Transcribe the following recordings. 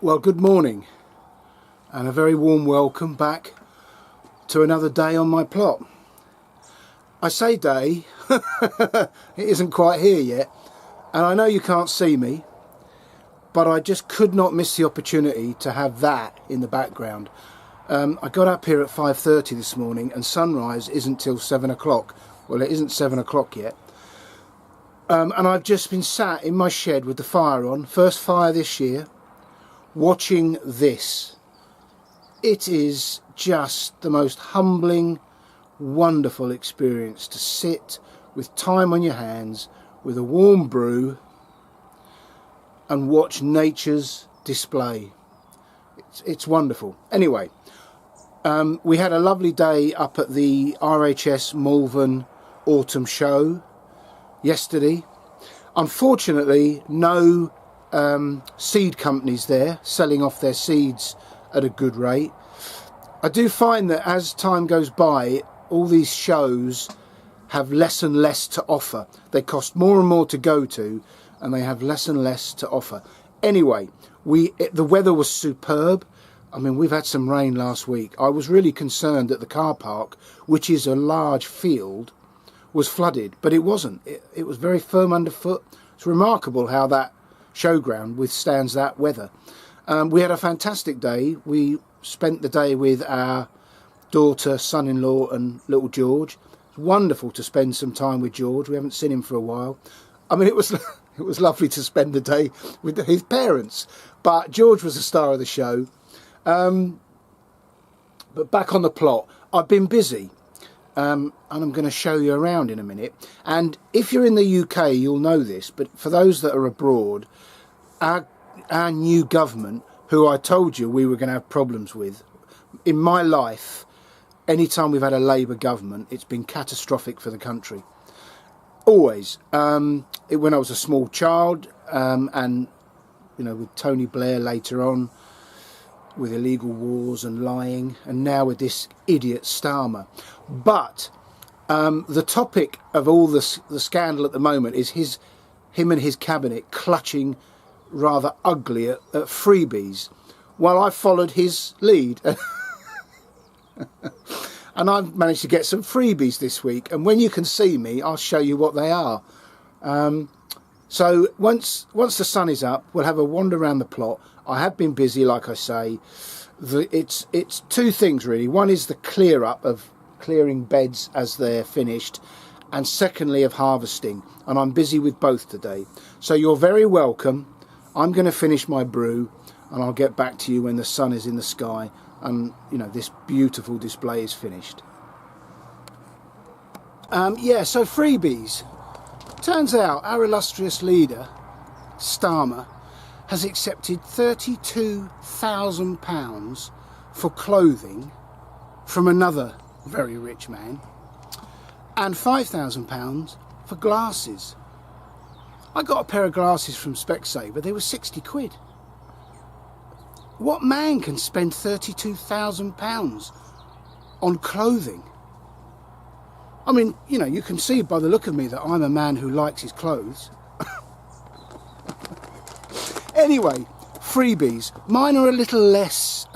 Well, good morning and a very warm welcome back to another day on my plot. I say day, it isn't quite here yet, and I know you can't see me, but I just could not miss the opportunity to have that in the background. I got up here at 5:30 this morning and sunrise isn't till 7 o'clock. Well, it isn't 7 o'clock yet. And I've just been sat in my shed with the fire on, first fire this year, watching this. It is just the most humbling, wonderful experience to sit with time on your hands with a warm brew and watch nature's display. It's wonderful. Anyway, we had a lovely day up at the RHS Malvern Autumn Show yesterday. Unfortunately, no seed companies there selling off their seeds at a good rate. I do find that as time goes by, all these shows have less and less to offer. They cost more and more to go to, and they have less and less to offer. Anyway, the weather was superb. I mean, we've had some rain last week. I was really concerned that the car park, which is a large field, was flooded, but it wasn't. It was very firm underfoot. It's remarkable how that showground withstands that weather. We had a fantastic day. We spent the day with our daughter, son-in-law and little George. It's wonderful to spend some time with George. We haven't seen him for a while. I mean, it was lovely to spend the day with his parents, but George was the star of the show. But back on the plot, I've been busy. And I'm going to show you around in a minute. And if you're in the UK, you'll know this, but for those that are abroad, our new government, who I told you we were going to have problems with, in my life, anytime we've had a Labour government, it's been catastrophic for the country. Always. When I was a small child, and, you know, with Tony Blair later on, with illegal wars and lying, and now with this idiot Starmer. But the topic of all the scandal at the moment is him and his cabinet clutching rather ugly at freebies. Well, I followed his lead and I've managed to get some freebies this week, and when you can see me, I'll show you what they are. So once the sun is up, we'll have a wander around the plot. I have been busy, like I say. It's two things really. One is the clear up of clearing beds as they're finished, and secondly of harvesting, and I'm busy with both today. So you're very welcome. I'm going to finish my brew and I'll get back to you when the sun is in the sky and, you know, this beautiful display is finished. Yeah, so freebies. Turns out our illustrious leader, Starmer, has accepted £32,000 for clothing from another very rich man, and £5,000 for glasses. I got a pair of glasses from Specsavers, they were 60 quid. What man can spend £32,000 on clothing? I mean, you know, you can see by the look of me that I'm a man who likes his clothes. Anyway, freebies. Mine are a little less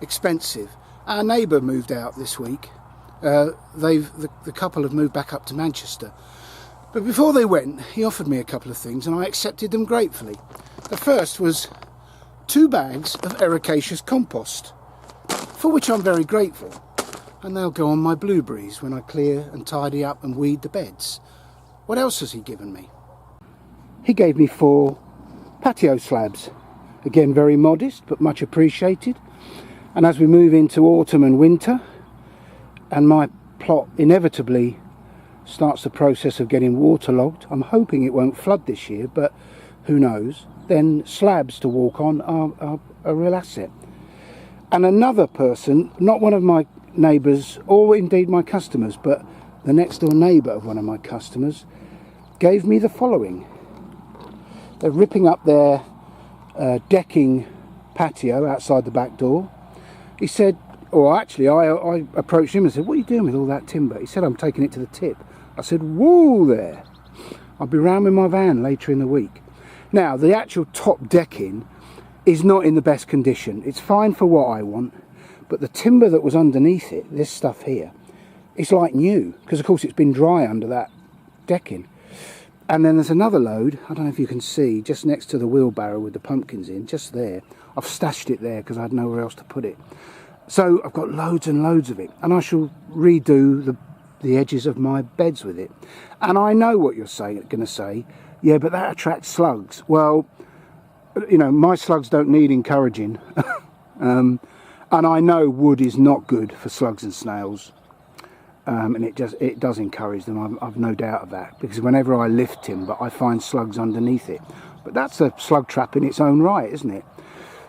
expensive. Our neighbour moved out this week. The couple have moved back up to Manchester. But before they went, he offered me a couple of things and I accepted them gratefully. The first was 2 bags of ericaceous compost, for which I'm very grateful. And they'll go on my blueberries when I clear and tidy up and weed the beds. What else has he given me? He gave me 4 patio slabs. Again, very modest, but much appreciated. And as we move into autumn and winter, and my plot inevitably starts the process of getting waterlogged, I'm hoping it won't flood this year, but who knows, then slabs to walk on are a real asset. And another person, not one of my neighbours or indeed my customers, but the next door neighbour of one of my customers, gave me the following. They're ripping up their decking patio outside the back door. He said, or actually I approached him and said, what are you doing with all that timber? He said, I'm taking it to the tip. I said, whoa there. I'll be round with my van later in the week. Now, the actual top decking is not in the best condition. It's fine for what I want, but the timber that was underneath it, this stuff here, it's like new, because of course it's been dry under that decking. And then there's another load, I don't know if you can see, just next to the wheelbarrow with the pumpkins in, just there. I've stashed it there because I had nowhere else to put it. So I've got loads and loads of it, and I shall redo the edges of my beds with it. And I know what you're going to say, yeah, but that attracts slugs. Well, you know, my slugs don't need encouraging. And I know wood is not good for slugs and snails. And it does encourage them, I've no doubt of that, because whenever I lift timber I find slugs underneath it. But that's a slug trap in its own right, isn't it?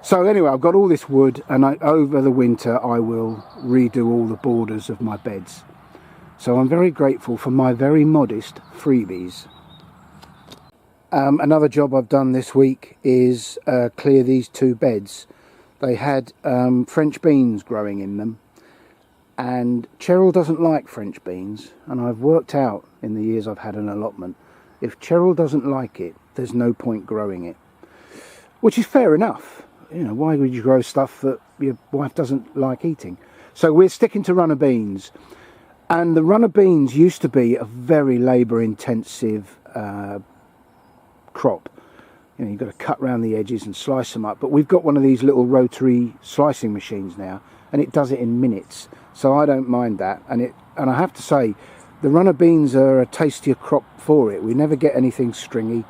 So anyway, I've got all this wood, and over the winter I will redo all the borders of my beds. So I'm very grateful for my very modest freebies. Another job I've done this week is clear these 2 beds. They had French beans growing in them, and Cheryl doesn't like French beans, and I've worked out in the years I've had an allotment, if Cheryl doesn't like it, there's no point growing it. Which is fair enough. You know, why would you grow stuff that your wife doesn't like eating? So we're sticking to runner beans. And the runner beans used to be a very labour intensive crop. You know, you've got to cut around the edges and slice them up. But we've got one of these little rotary slicing machines now, and it does it in minutes. So I don't mind that. And I have to say, the runner beans are a tastier crop for it. We never get anything stringy.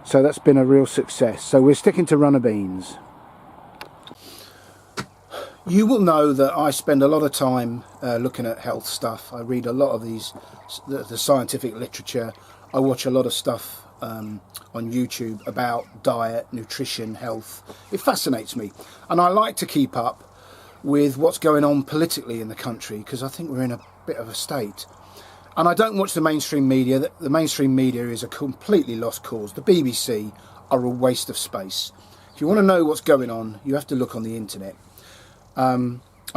So that's been a real success. So we're sticking to runner beans. You will know that I spend a lot of time looking at health stuff. I read a lot of the scientific literature. I watch a lot of stuff on YouTube about diet, nutrition, health. It fascinates me. And I like to keep up with what's going on politically in the country, because I think we're in a bit of a state. And I don't watch the mainstream media. The mainstream media is a completely lost cause. The BBC are a waste of space. If you want to know what's going on, you have to look on the internet. I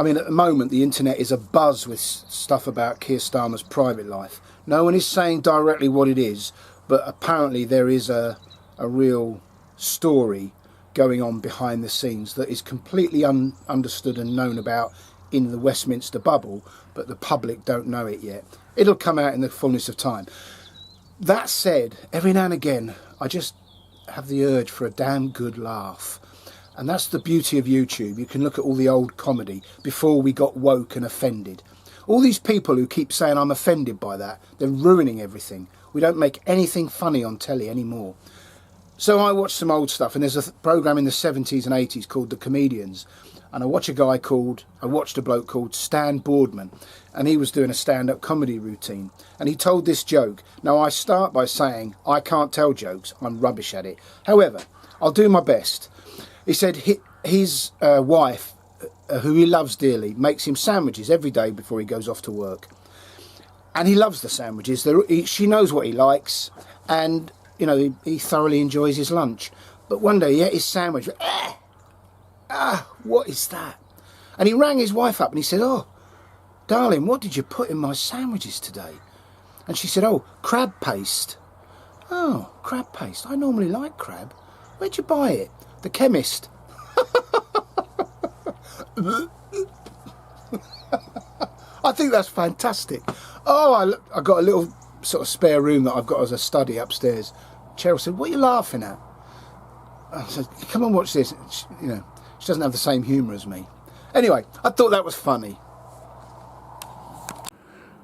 mean, at the moment, the internet is abuzz with stuff about Keir Starmer's private life. No one is saying directly what it is, but apparently there is a real story going on behind the scenes that is completely understood and known about in the Westminster bubble, but the public don't know it yet. It'll come out in the fullness of time. That said, every now and again, I just have the urge for a damn good laugh. And that's the beauty of YouTube. You can look at all the old comedy before we got woke and offended. All these people who keep saying I'm offended by that, they're ruining everything. We don't make anything funny on telly anymore. So I watch some old stuff, and there's a program in the 70s and 80s called The Comedians. And I watched a bloke called Stan Boardman, and he was doing a stand-up comedy routine. And he told this joke. Now I start by saying, I can't tell jokes, I'm rubbish at it. However, I'll do my best. He said his wife, who he loves dearly, makes him sandwiches every day before he goes off to work. And he loves the sandwiches. She knows what he likes, and you know he thoroughly enjoys his lunch. But one day he ate his sandwich. What is that? And he rang his wife up and he said, "Oh, darling, what did you put in my sandwiches today?" And she said, "Oh, crab paste." "Oh, crab paste. I normally like crab. Where'd you buy it?" "The chemist." I think that's fantastic. Oh, I got a little sort of spare room that I've got as a study upstairs. Cheryl said, "What are you laughing at?" I said, "Come on, watch this." She doesn't have the same humour as me. Anyway, I thought that was funny.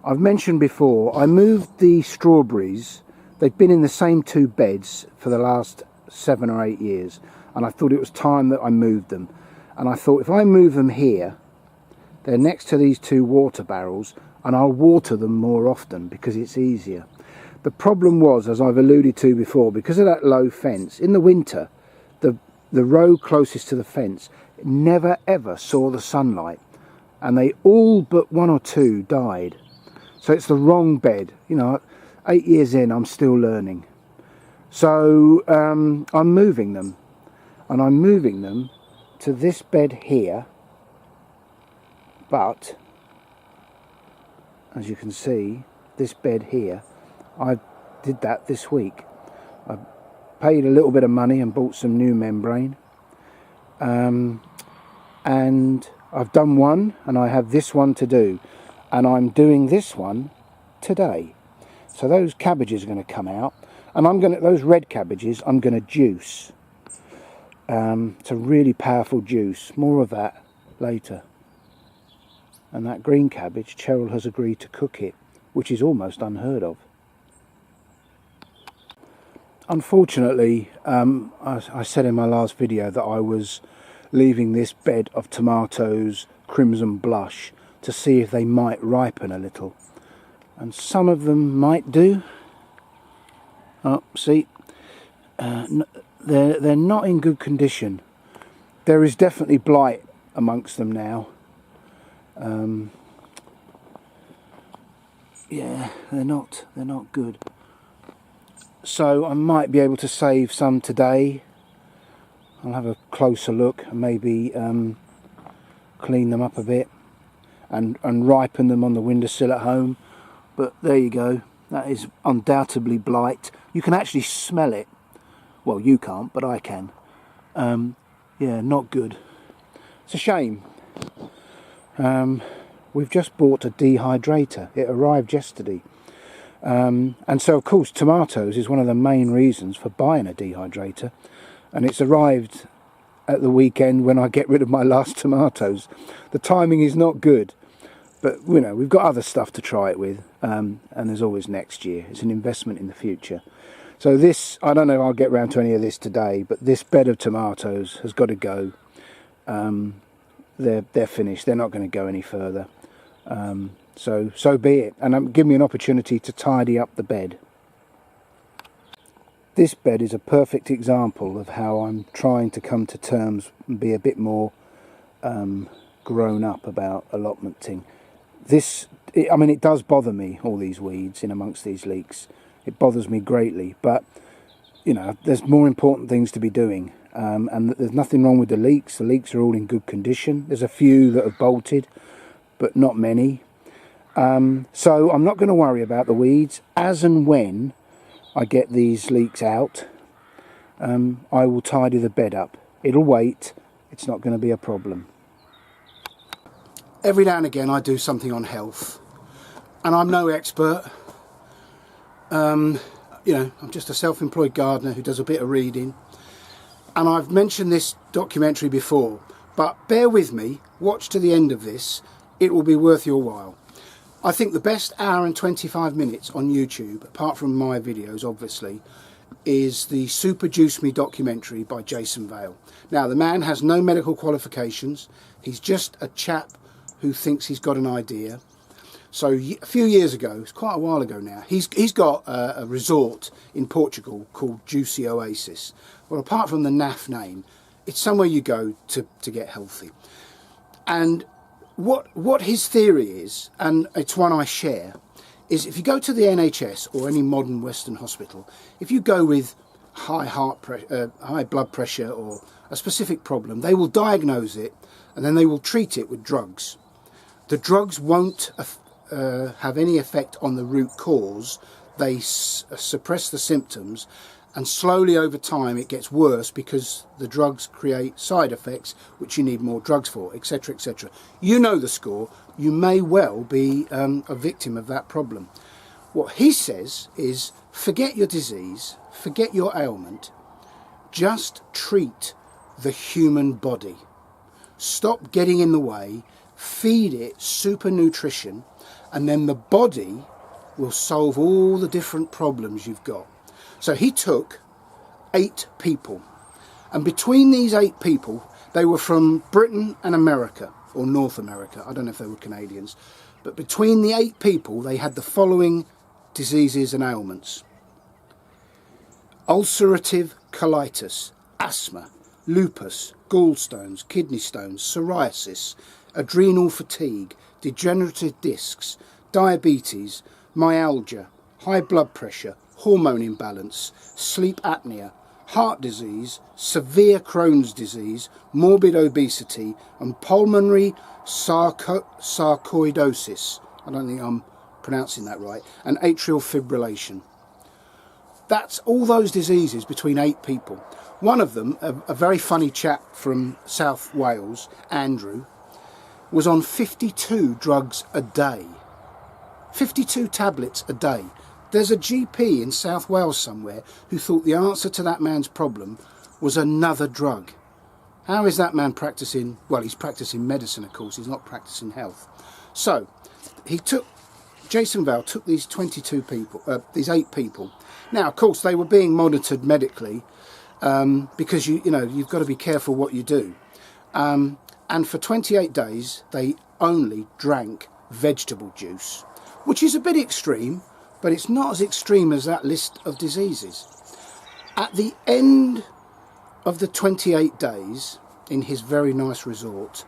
I've mentioned before, I moved the strawberries. They've been in the same 2 beds for the last 7 or 8 years. And I thought it was time that I moved them. And I thought if I move them here, they're next to these 2 water barrels, and I'll water them more often because it's easier. The problem was, as I've alluded to before, because of that low fence, in the winter, the row closest to the fence never ever saw the sunlight, and they all but 1 or 2 died. So it's the wrong bed. 8 years in, I'm still learning. So I'm moving them. And I'm moving them to this bed here, but as you can see, this bed here, I did that this week. I paid a little bit of money and bought some new membrane, and I've done one, and I have this one to do, and I'm doing this one today. So those cabbages are going to come out, and those red cabbages I'm going to juice. It's a really powerful juice. More of that later. And that green cabbage, Cheryl has agreed to cook it, which is almost unheard of. Unfortunately, I said in my last video that I was leaving this bed of tomatoes crimson blush to see if they might ripen a little. And some of them might do. Oh, see, they're not in good condition. There is definitely blight amongst them now. Yeah, they're not good. So I might be able to save some today. I'll have a closer look and maybe clean them up a bit and ripen them on the windowsill at home. But there you go. That is undoubtedly blight. You can actually smell it. Well, you can't, but I can. Yeah, not good. It's a shame. We've just bought a dehydrator. It arrived yesterday. And so, of course, tomatoes is one of the main reasons for buying a dehydrator. And it's arrived at the weekend when I get rid of my last tomatoes. The timing is not good. But, you know, we've got other stuff to try it with. And there's always next year. It's an investment in the future. So this, I don't know if I'll get round to any of this today, but this bed of tomatoes has got to go. They're finished. They're not going to go any further. So be it. And give me an opportunity to tidy up the bed. This bed is a perfect example of how I'm trying to come to terms and be a bit more grown up about allotmenting. I mean, it does bother me, all these weeds in amongst these leeks. It bothers me greatly, but you know, there's more important things to be doing. And there's nothing wrong with the leeks. The leeks are all in good condition. There's a few that have bolted, but not many. So I'm not going to worry about the weeds. As and when I get these leeks out, I will tidy the bed up. It'll wait. It's not going to be a problem. Every now and again I do something on health, and I'm no expert. You know, I'm just a self-employed gardener who does a bit of reading. And I've mentioned this documentary before, but bear with me, watch to the end of this, it will be worth your while. I think the best hour and 25 minutes on YouTube, apart from my videos obviously, is the Super Juice Me documentary by Jason Vale. Now, the man has no medical qualifications, he's just a chap who thinks he's got an idea. So a few years ago, it's quite a while ago now, he's got a resort in Portugal called Juicy Oasis. Well, apart from the naff name, it's somewhere you go to get healthy. And what his theory is, and it's one I share, is if you go to the NHS or any modern Western hospital, if you go with high blood pressure or a specific problem, they will diagnose it and then they will treat it with drugs. The drugs won't have any effect on the root cause. They suppress the symptoms, and slowly over time it gets worse because the drugs create side effects which you need more drugs for, etc, etc. You know the score. You may well be a victim of that problem. What he says is, forget your disease, forget your ailment, just treat the human body. Stop getting in the way, feed it super nutrition, and then the body will solve all the different problems you've got. So he took 8 people, and between these 8 people, they were from Britain and America, or North America, I don't know if they were Canadians, but between the 8 people they had the following diseases and ailments: ulcerative colitis, asthma, lupus, gallstones, kidney stones, psoriasis, adrenal fatigue, degenerative discs, diabetes, myalgia, high blood pressure, hormone imbalance, sleep apnea, heart disease, severe Crohn's disease, morbid obesity, and pulmonary sarcoidosis. I don't think I'm pronouncing that right. And atrial fibrillation. That's all those diseases between 8 people. One of them, a very funny chap from South Wales, Andrew, was on 52 drugs a day. 52 tablets a day. There's a GP in South Wales somewhere who thought the answer to that man's problem was another drug. How is that man practicing? Well, he's practicing medicine, of course. He's not practicing health. So Jason Vale took these 22 people, these 8 people. Now, of course, they were being monitored medically because you've got to be careful what you do. And for 28 days, they only drank vegetable juice, which is a bit extreme, but it's not as extreme as that list of diseases. At the end of the 28 days in his very nice resort,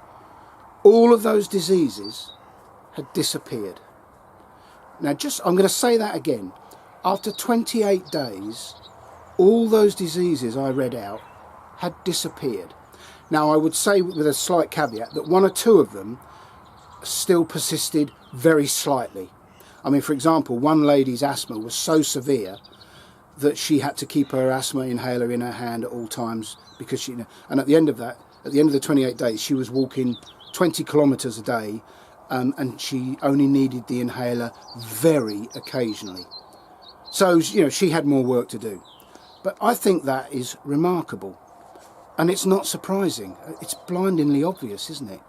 all of those diseases had disappeared. Now, I'm going to say that again. After 28 days, all those diseases I read out had disappeared. Now, I would say with a slight caveat that 1 or 2 of them still persisted very slightly. I mean, for example, one lady's asthma was so severe that she had to keep her asthma inhaler in her hand at all times because and at the end of the 28 days, she was walking 20 kilometres a day, and she only needed the inhaler very occasionally. So, she had more work to do. But I think that is remarkable. And it's not surprising. It's blindingly obvious, isn't it?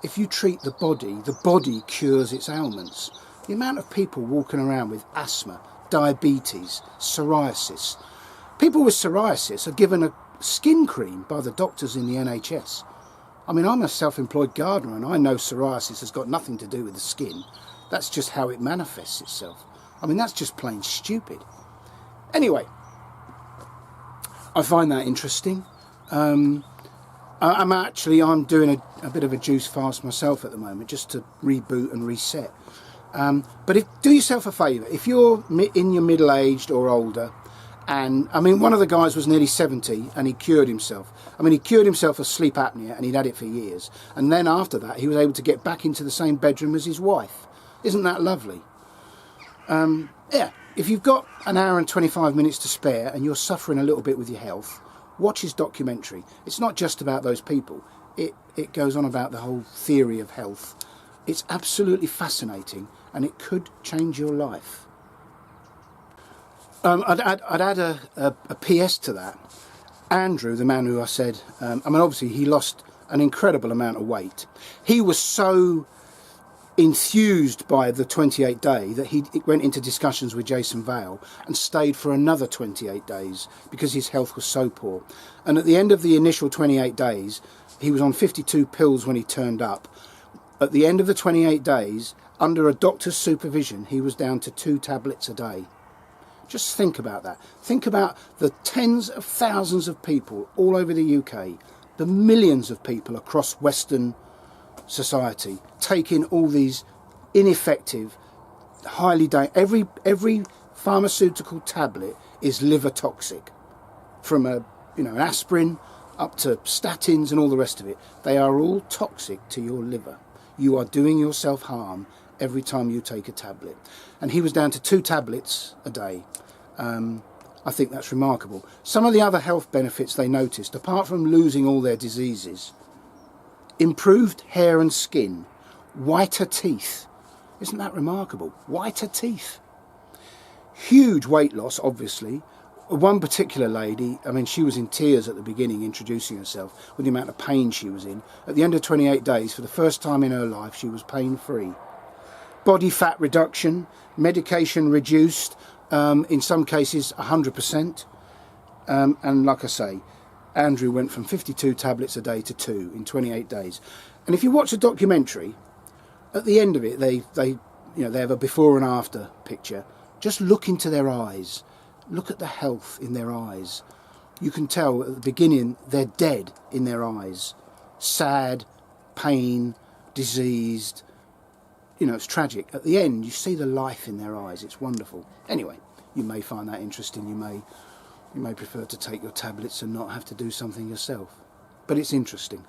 If you treat the body cures its ailments. The amount of people walking around with asthma, diabetes, psoriasis. People with psoriasis are given a skin cream by the doctors in the NHS. I mean, I'm a self-employed gardener and I know psoriasis has got nothing to do with the skin. That's just how it manifests itself. I mean, that's just plain stupid. Anyway, I find that interesting. I'm doing a bit of a juice fast myself at the moment, just to reboot and reset. But do yourself a favour, if you're in your middle-aged or older, and I mean, one of the guys was nearly 70 and he cured himself. I mean, he cured himself of sleep apnea and he'd had it for years. And then after that, he was able to get back into the same bedroom as his wife. Isn't that lovely? Yeah, if you've got an hour and 25 minutes to spare and you're suffering a little bit with your health, watch his documentary. It's not just about those people. It goes on about the whole theory of health. It's absolutely fascinating and it could change your life. I'd add a PS to that. Andrew, the man who I said, obviously he lost an incredible amount of weight. He was so enthused by the 28 day that he went into discussions with Jason Vale and stayed for another 28 days because his health was so poor. And at the end of the initial 28 days, he was on 52 pills when he turned up. At the end of the 28 days, under a doctor's supervision, he was down to 2 tablets a day. Just think about that. Think about the tens of thousands of people all over the UK, the millions of people across Western society taking all these ineffective, highly dangerous. Every pharmaceutical tablet is liver toxic, from an aspirin up to statins and all the rest of it. They are all toxic to your liver. You are doing yourself harm every time you take a tablet. And he was down to 2 tablets a day. I think that's remarkable. Some of the other health benefits they noticed, apart from losing all their diseases: improved hair and skin, whiter teeth. Isn't that remarkable? Whiter teeth. Huge weight loss, obviously. One particular lady, she was in tears at the beginning introducing herself with the amount of pain she was in. At the end of 28 days, for the first time in her life, she was pain-free. Body fat reduction, medication reduced, in some cases 100%. And like I say, Andrew went from 52 tablets a day to 2 in 28 days. And if you watch the documentary, at the end of it, they have a before and after picture. Just look into their eyes. Look at the health in their eyes. You can tell at the beginning they're dead in their eyes. Sad, pain, diseased. It's tragic. At the end, you see the life in their eyes. It's wonderful. Anyway, you may find that interesting. You may prefer to take your tablets and not have to do something yourself. But it's interesting.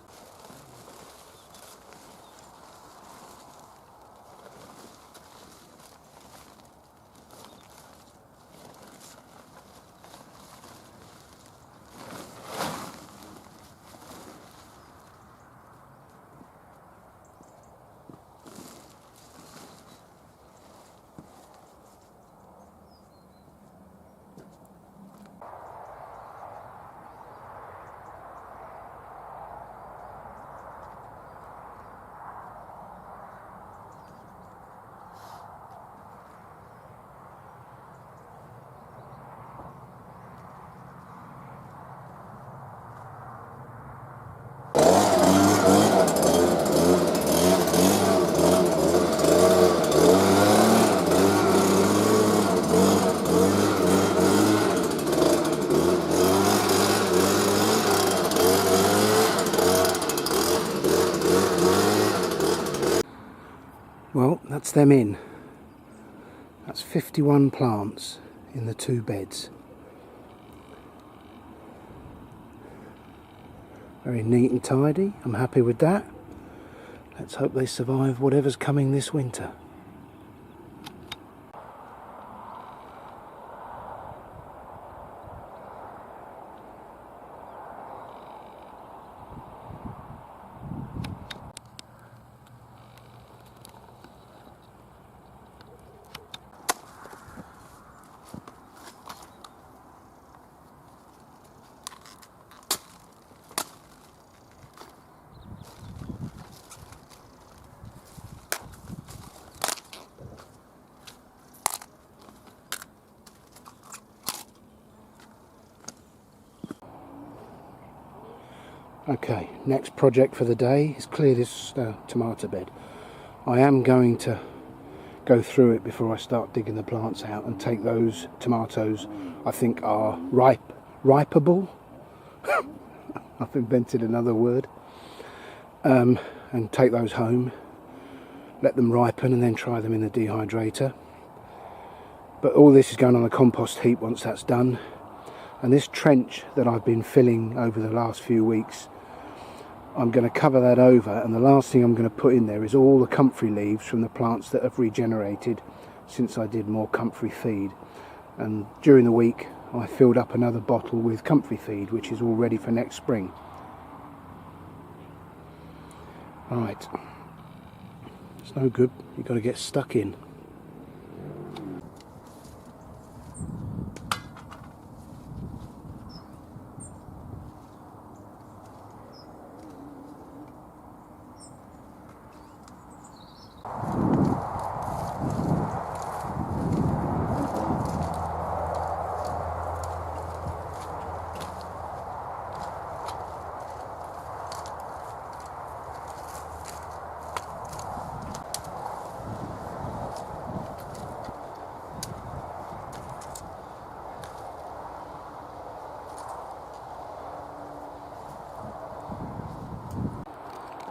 That's them in. That's 51 plants in the 2 beds. Very neat and tidy. I'm happy with that. Let's hope they survive whatever's coming this winter. Okay, next project for the day is clear this tomato bed. I am going to go through it before I start digging the plants out and take those tomatoes I think are ripeable. I've invented another word. And take those home, let them ripen and then try them in the dehydrator. But all this is going on the compost heap once that's done. And this trench that I've been filling over the last few weeks, I'm going to cover that over, and the last thing I'm going to put in there is all the comfrey leaves from the plants that have regenerated since I did more comfrey feed. And during the week I filled up another bottle with comfrey feed, which is all ready for next spring. Right, it's no good, you've got to get stuck in.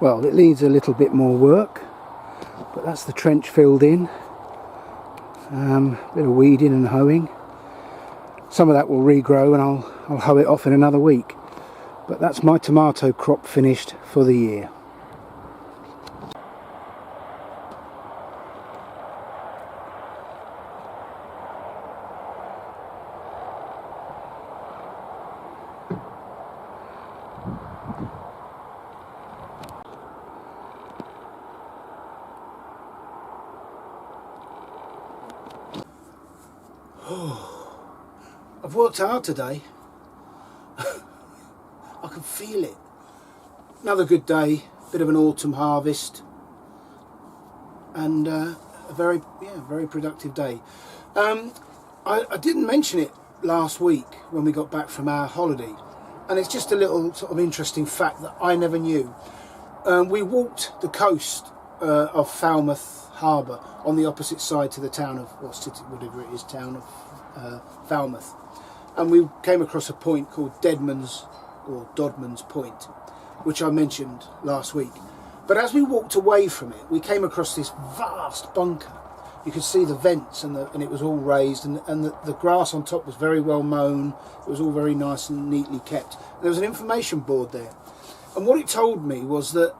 Well, it needs a little bit more work, but that's the trench filled in. Bit of weeding and hoeing. Some of that will regrow and I'll hoe it off in another week. But that's my tomato crop finished for the year. I've worked hard today. I can feel it. Another good day, bit of an autumn harvest, and a very productive day. I didn't mention it last week when we got back from our holiday, and it's just a little sort of interesting fact that I never knew. We walked the coast of Falmouth Harbour on the opposite side to the town of, or city, whatever it is, town of Falmouth, and we came across a point called Dodman's Point, which I mentioned last week. But as we walked away from it, we came across this vast bunker. You could see the vents, and it was all raised, and the grass on top was very well mown. It was all very nice and neatly kept. There was an information board there, and what it told me was that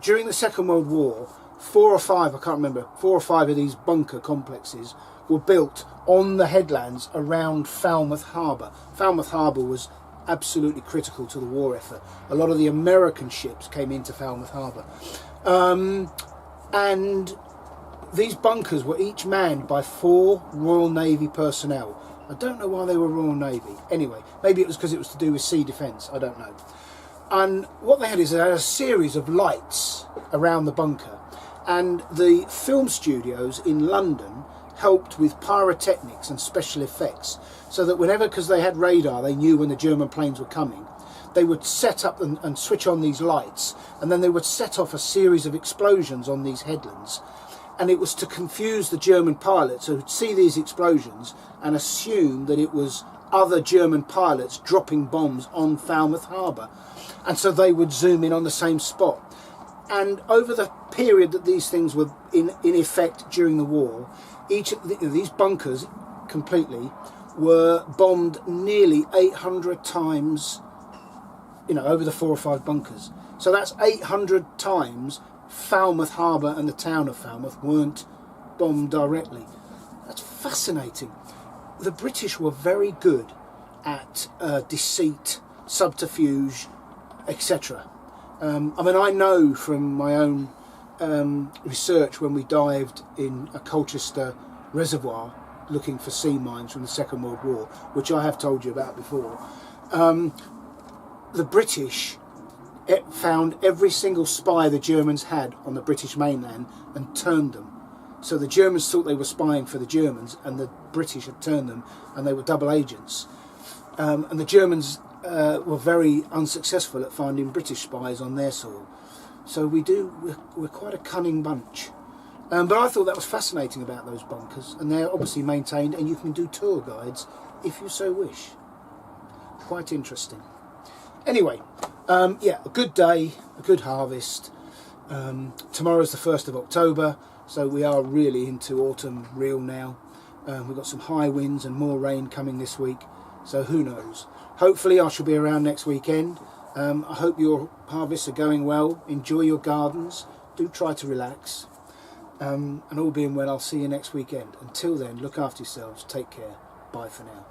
during the Second World War, 4 or 5, I can't remember, 4 or 5 of these bunker complexes were built on the headlands around Falmouth Harbour. Falmouth Harbour was absolutely critical to the war effort. A lot of the American ships came into Falmouth Harbour. And these bunkers were each manned by 4 Royal Navy personnel. I don't know why they were Royal Navy. Anyway, maybe it was because it was to do with sea defence, I don't know. And what they had is they had a series of lights around the bunker. And the film studios in London helped with pyrotechnics and special effects, so that whenever, because they had radar, they knew when the German planes were coming, they would set up and switch on these lights, and then they would set off a series of explosions on these headlands, and it was to confuse the German pilots who would see these explosions and assume that it was other German pilots dropping bombs on Falmouth Harbour, and so they would zoom in on the same spot. And over the period that these things were in effect during the war, each of these bunkers completely were bombed nearly 800 times, over the 4 or 5 bunkers. So that's 800 times Falmouth Harbour and the town of Falmouth weren't bombed directly. That's fascinating. The British were very good at deceit, subterfuge, etc. I know from my own research when we dived in a Colchester reservoir looking for sea mines from the Second World War, which I have told you about before, the British found every single spy the Germans had on the British mainland and turned them. So the Germans thought they were spying for the Germans, and the British had turned them, and they were double agents. And the Germans were very unsuccessful at finding British spies on their soil. So we're quite a cunning bunch. But I thought that was fascinating about those bunkers, and they're obviously maintained, and you can do tour guides if you so wish. Quite interesting. Anyway, a good day, a good harvest. Tomorrow's the 1st of October, so we are really into autumn real now. We've got some high winds and more rain coming this week, so who knows. Hopefully I shall be around next weekend. I hope your harvests are going well. Enjoy your gardens. Do try to relax. And all being well, I'll see you next weekend. Until then, look after yourselves. Take care. Bye for now.